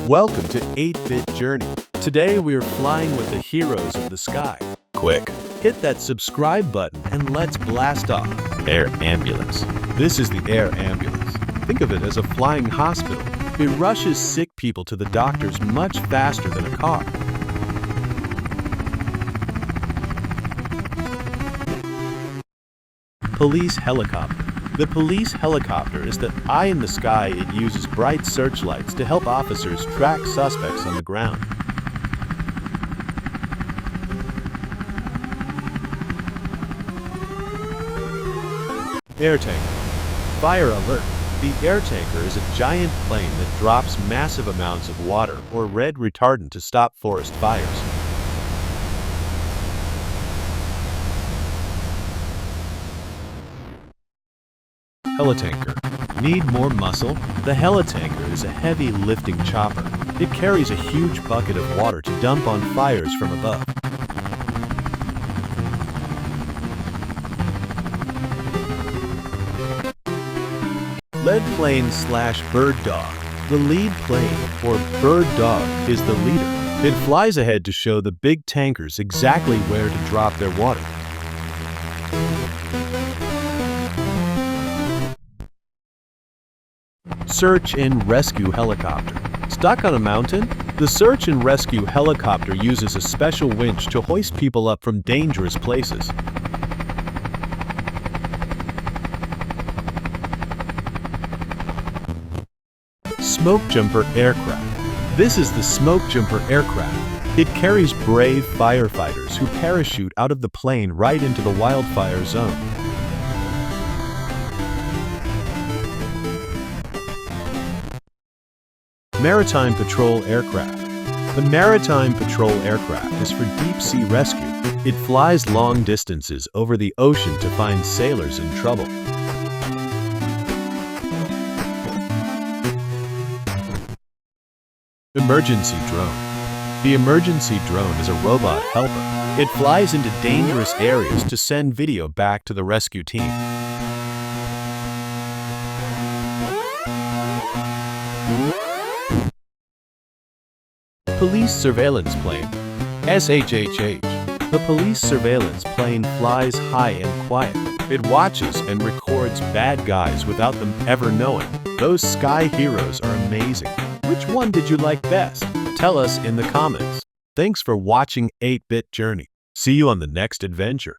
Welcome to 8-Bit Journey. Today we are flying with the heroes of the sky. Quick, hit that subscribe button and let's blast off. Air ambulance. This is the air ambulance. Think of it as a flying hospital. It rushes sick people to the doctors much faster than a car. Police helicopter. The police helicopter is the eye in the sky. It uses bright searchlights to help officers track suspects on the ground. Airtanker. Fire alert. The Airtanker is a giant plane that drops massive amounts of water or red retardant to stop forest fires. Helitanker. Need more muscle? The helitanker is a heavy lifting chopper. It carries a huge bucket of water to dump on fires from above. Lead plane / bird dog. The lead plane, or bird dog, is the leader. It flies ahead to show the big tankers exactly where to drop their water. Search and rescue helicopter. Stuck on a mountain? The search and rescue helicopter uses a special winch to hoist people up from dangerous places. Smoke jumper aircraft. This is the smoke jumper aircraft. It carries brave firefighters who parachute out of the plane right into the wildfire zone. Maritime Patrol Aircraft. The Maritime Patrol Aircraft is for deep-sea rescue. It flies long distances over the ocean to find sailors in trouble. Emergency drone. The emergency drone is a robot helper. It flies into dangerous areas to send video back to the rescue team. Police surveillance plane. SHHH. The police surveillance plane flies high and quiet. It watches and records bad guys without them ever knowing. Those sky heroes are amazing. Which one did you like best? Tell us in the comments. Thanks for watching 8-Bit Journey. See you on the next adventure.